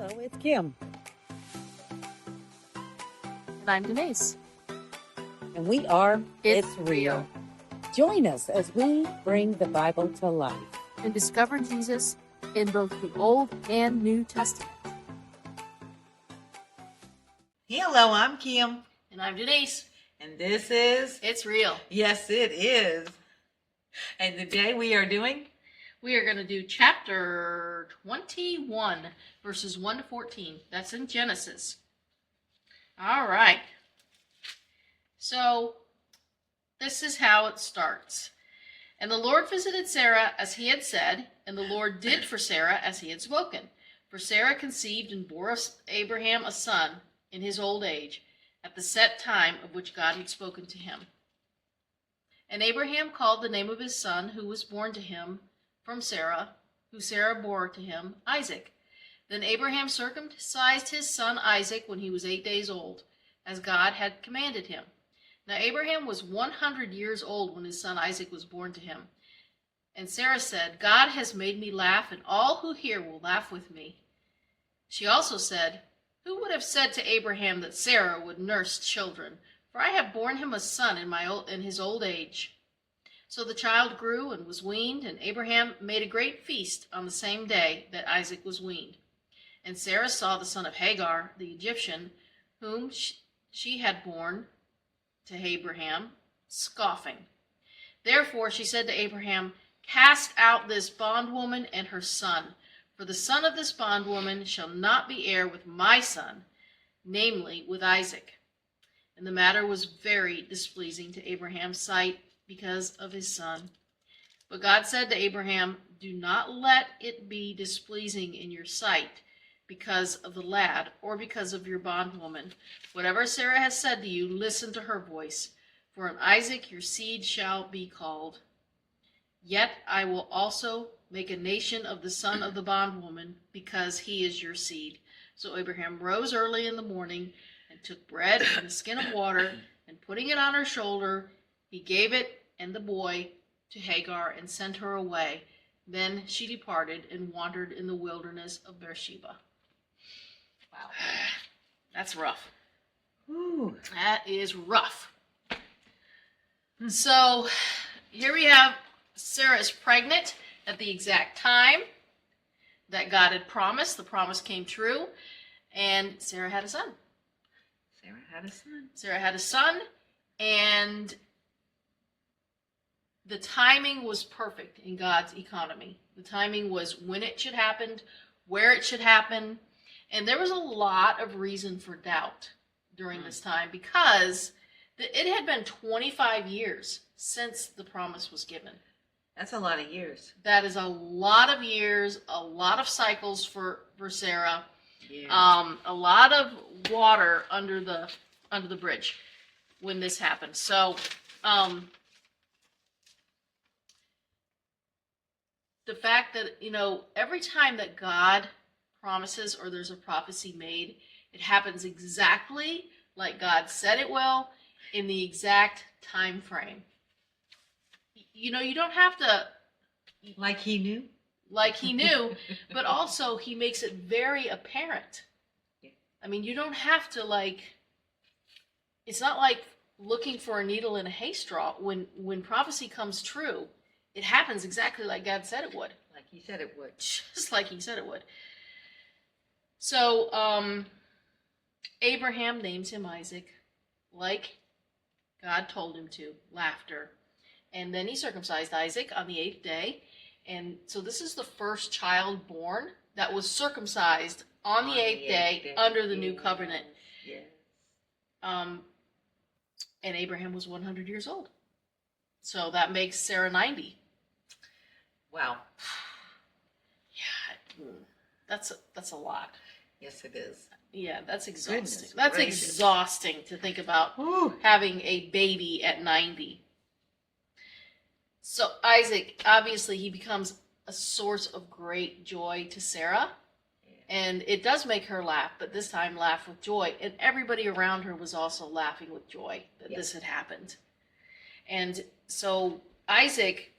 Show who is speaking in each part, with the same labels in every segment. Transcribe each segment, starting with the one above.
Speaker 1: Hello, it's Kim,
Speaker 2: And I'm Denise.
Speaker 1: and we are
Speaker 2: It's
Speaker 1: Real. Join us as we bring the Bible to life.
Speaker 2: And discover Jesus in both the Old and New Testament.
Speaker 3: Hello, I'm Kim,
Speaker 2: And I'm Denise.
Speaker 3: and this is,
Speaker 2: It's Real.
Speaker 3: yes, it is. And today we are doing,
Speaker 2: We are going to do chapter 21, verses 1 to 14. That's in Genesis. All right. So, this is how it starts. And the Lord visited Sarah as he had said, and the Lord did for Sarah as he had spoken. For Sarah conceived and bore Abraham a son in his old age, at the set time of which God had spoken to him. And Abraham called the name of his son, who was born to him from Sarah, who Sarah bore to him, Isaac. Then Abraham circumcised his son Isaac when he was 8 days old, as God had commanded him. Now Abraham was 100 years old when his son Isaac was born to him. And Sarah said, God has made me laugh, and all who hear will laugh with me. She also said, who would have said to Abraham that Sarah would nurse children? For I have borne him a son in his old age. So the child grew and was weaned, and Abraham made a great feast on the same day that Isaac was weaned. And Sarah saw the son of Hagar, the Egyptian, whom she had borne to Abraham, scoffing. Therefore she said to Abraham, cast out this bondwoman and her son, for the son of this bondwoman shall not be heir with my son, namely with Isaac. And the matter was very displeasing to Abraham's sight because of his son. But God said to Abraham, do not let it be displeasing in your sight because of the lad or because of your bondwoman. Whatever Sarah has said to you, listen to her voice. For in Isaac your seed shall be called. Yet I will also make a nation of the son of the bondwoman, because he is your seed. So Abraham rose early in the morning and took bread and a skin of water, and putting it on her shoulder, he gave it and the boy to Hagar and sent her away. Then she departed and wandered in the wilderness of Beersheba. Wow. That's rough.
Speaker 3: ooh,
Speaker 2: That is rough. So here we have Sarah is pregnant at the exact time that God had promised. The promise came true, and Sarah had a son. Sarah had a son, and the timing was perfect in God's economy. The timing was when it should happen, where it should happen, and there was a lot of reason for doubt during this time because it had been 25 years since the promise was given.
Speaker 3: that's a lot of years.
Speaker 2: That is a lot of years, a lot of cycles for Sarah,
Speaker 3: Yeah.
Speaker 2: a lot of water under the bridge when this happened. So, the fact that, every time that God promises or there's a prophecy made, it happens exactly like God said it will in the exact time frame. You don't have to,
Speaker 3: Like he knew?
Speaker 2: like he knew, but also he makes it very apparent.
Speaker 3: Yeah.
Speaker 2: I mean, you don't have to it's not like looking for a needle in a haystack. When prophecy comes true, it happens exactly like God said it would.
Speaker 3: Like he said it would.
Speaker 2: Just like he said it would. So, Abraham names him Isaac, like God told him to, laughter. And then he circumcised Isaac on the 8th day. And so this is the first child born that was circumcised on the 8th day under the new covenant.
Speaker 3: Yes.
Speaker 2: And Abraham was 100 years old. So that makes Sarah 90.
Speaker 3: Wow.
Speaker 2: Yeah, that's a lot.
Speaker 3: Yes, it is.
Speaker 2: Yeah, that's exhausting.
Speaker 3: Goodness
Speaker 2: That's
Speaker 3: gracious.
Speaker 2: exhausting to think about
Speaker 3: Ooh.
Speaker 2: having a baby at 90. So Isaac, obviously, he becomes a source of great joy to Sarah. And it does make her laugh, but this time laugh with joy. And everybody around her was also laughing with joy that this had happened. And so Isaac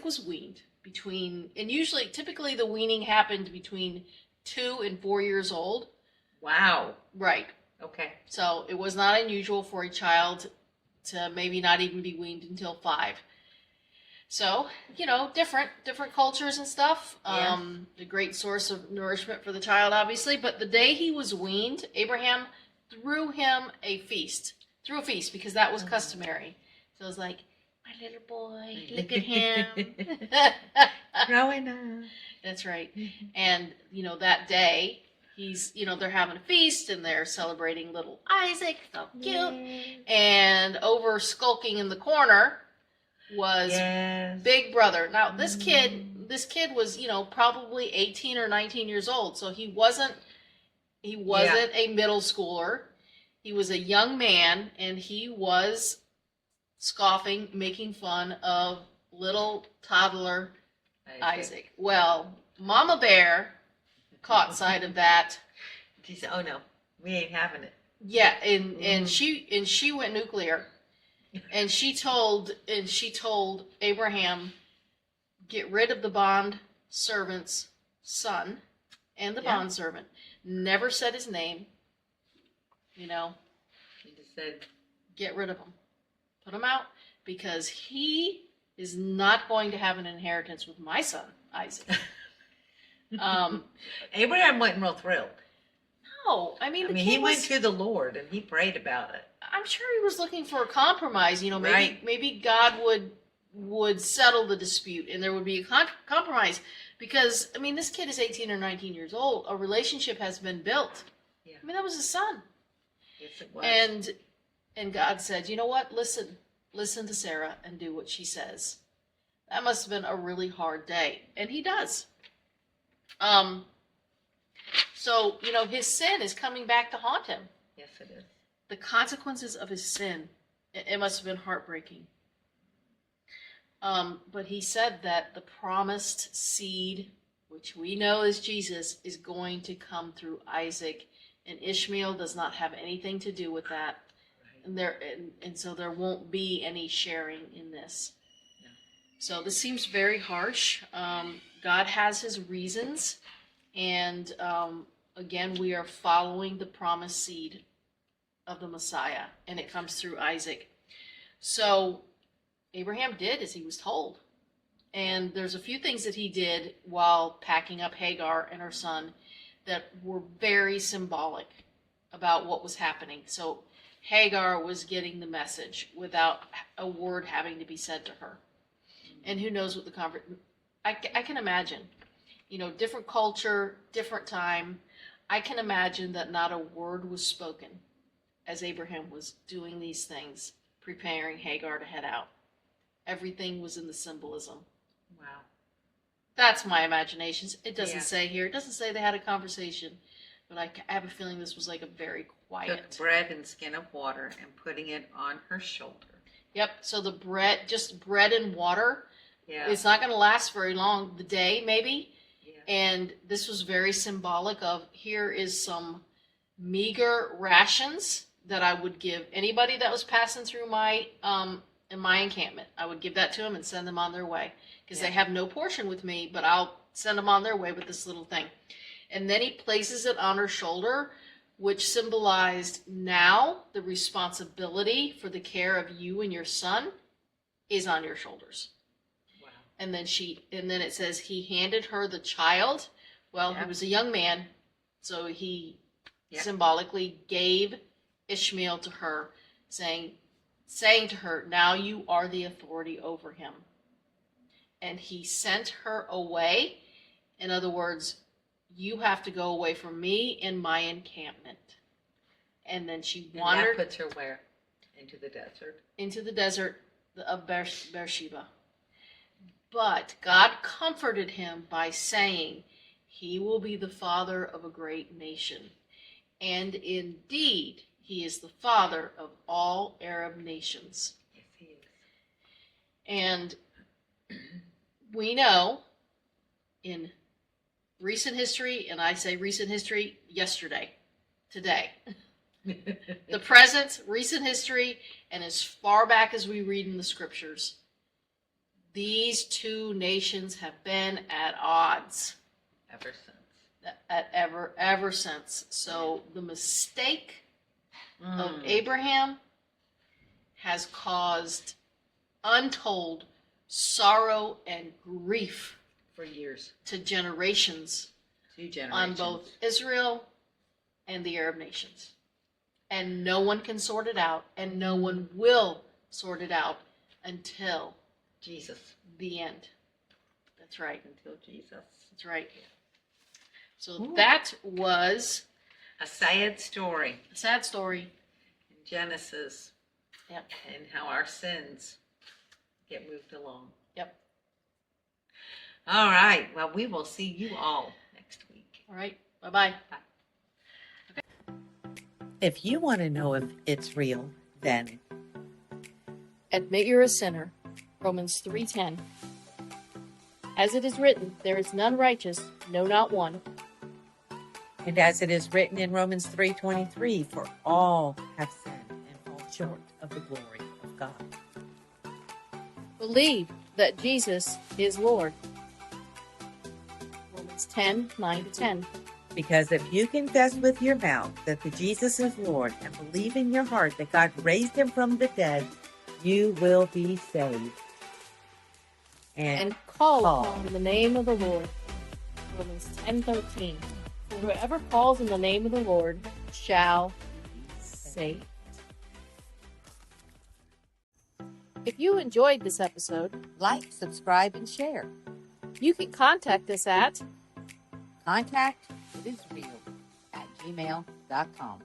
Speaker 2: was weaned. typically the weaning happened between 2 and 4 years old.
Speaker 3: Wow.
Speaker 2: Right.
Speaker 3: Okay.
Speaker 2: So it was not unusual for a child to maybe not even be weaned until 5. So, different cultures and stuff.
Speaker 3: Yeah.
Speaker 2: A great source of nourishment for the child, obviously. But the day he was weaned, Abraham threw him a feast. Because that was customary. So it was like, my little boy, look at him.
Speaker 3: Growing up.
Speaker 2: That's right. And, that day, they're having a feast and they're celebrating little Isaac. So cute.
Speaker 3: Yay.
Speaker 2: And over skulking in the corner was Big Brother. Now, this kid was, probably 18 or 19 years old. So he wasn't a middle schooler. He was a young man, and he was scoffing, making fun of little toddler Isaac. Well, Mama Bear caught sight of that.
Speaker 3: She said, "Oh no, we ain't having it."
Speaker 2: Yeah, and she went nuclear, and she told Abraham, get rid of the bond servant's son and the bond servant. Never said his name.
Speaker 3: He just said,
Speaker 2: get rid of him, put him out, because he is not going to have an inheritance with my son Isaac.
Speaker 3: Abraham wasn't real thrilled.
Speaker 2: No,
Speaker 3: He went to the Lord and he prayed about it.
Speaker 2: I'm sure he was looking for a compromise.
Speaker 3: Right.
Speaker 2: Maybe God would settle the dispute and there would be a compromise. Because this kid is 18 or 19 years old. A relationship has been built.
Speaker 3: Yeah.
Speaker 2: That was his son.
Speaker 3: Yes, it was.
Speaker 2: And God said, you know what? Listen to Sarah and do what she says. That must have been a really hard day, and he does. So his sin is coming back to haunt him.
Speaker 3: Yes, it is.
Speaker 2: The consequences of his sin, it must have been heartbreaking. But he said that the promised seed, which we know is Jesus, is going to come through Isaac. And Ishmael does not have anything to do with that, and so there won't be any sharing in this.
Speaker 3: No.
Speaker 2: So this seems very harsh. God has His reasons, and again, we are following the promised seed of the Messiah, and it comes through Isaac. So Abraham did as he was told, and there's a few things that he did while packing up Hagar and her son that were very symbolic about what was happening. So Hagar was getting the message without a word having to be said to her. And who knows what I can imagine, different culture, different time. I can imagine that not a word was spoken as Abraham was doing these things, preparing Hagar to head out. Everything was in the symbolism.
Speaker 3: Wow.
Speaker 2: That's my imagination. It doesn't say here. It doesn't say they had a conversation, but I have a feeling this was like a very quiet.
Speaker 3: Took bread and skin of water and putting it on her shoulder.
Speaker 2: Yep. So the bread, just bread and water.
Speaker 3: Yeah.
Speaker 2: It's not going to last very long. The day maybe.
Speaker 3: Yeah.
Speaker 2: And this was very symbolic of here is some meager rations that I would give anybody that was passing through my in my encampment. I would give that to them and send them on their way. Because they have no portion with me, but I'll send them on their way with this little thing. And then he places it on her shoulder, which symbolized now the responsibility for the care of you and your son is on your shoulders.
Speaker 3: Wow.
Speaker 2: And then it says he handed her the child. Well, he was a young man, so he symbolically gave Ishmael to her, saying to her, now you are the authority over him. And he sent her away. In other words, you have to go away from me in my encampment. And then she wandered.
Speaker 3: And that puts her where? Into the desert.
Speaker 2: Into the desert of Beersheba. But God comforted him by saying, he will be the father of a great nation. And indeed, he is the father of all Arab nations.
Speaker 3: Yes, he is.
Speaker 2: And we know in recent history, and I say recent history, yesterday, today, the present, recent history, and as far back as we read in the scriptures, These two nations have been at odds
Speaker 3: Ever since.
Speaker 2: ever since. So the mistake of
Speaker 3: Mm.
Speaker 2: Abraham has caused untold sorrow and grief
Speaker 3: For years.
Speaker 2: to generations
Speaker 3: 2 generations.
Speaker 2: on both Israel and the Arab nations. And no one can sort it out, and no one will sort it out until
Speaker 3: Jesus.
Speaker 2: the end. That's right.
Speaker 3: Until Jesus.
Speaker 2: That's right. So
Speaker 3: Ooh.
Speaker 2: that was
Speaker 3: A sad story
Speaker 2: a sad story.
Speaker 3: in Genesis.
Speaker 2: Yep.
Speaker 3: And how our sins get moved along.
Speaker 2: Yep.
Speaker 3: All right. Well, we will see you all next week.
Speaker 2: All right. Bye-bye.
Speaker 1: If you want to know if it's real, then
Speaker 2: Admit you're a sinner. Romans 3:10. As it is written, there is none righteous, no, not one.
Speaker 1: and as it is written in Romans 3:23, for all have sinned and fall short of the glory of God.
Speaker 2: Believe that Jesus is Lord. Romans 10:9-10.
Speaker 1: Because if you confess with your mouth that the Jesus is Lord and believe in your heart that God raised him from the dead, you will be saved.
Speaker 2: And call upon the name of the Lord. Romans 10:13. For whoever calls in the name of the Lord shall be saved. If you enjoyed this episode,
Speaker 1: Like, subscribe, and share.
Speaker 2: you can contact us at
Speaker 1: Contact itisreal@gmail.com.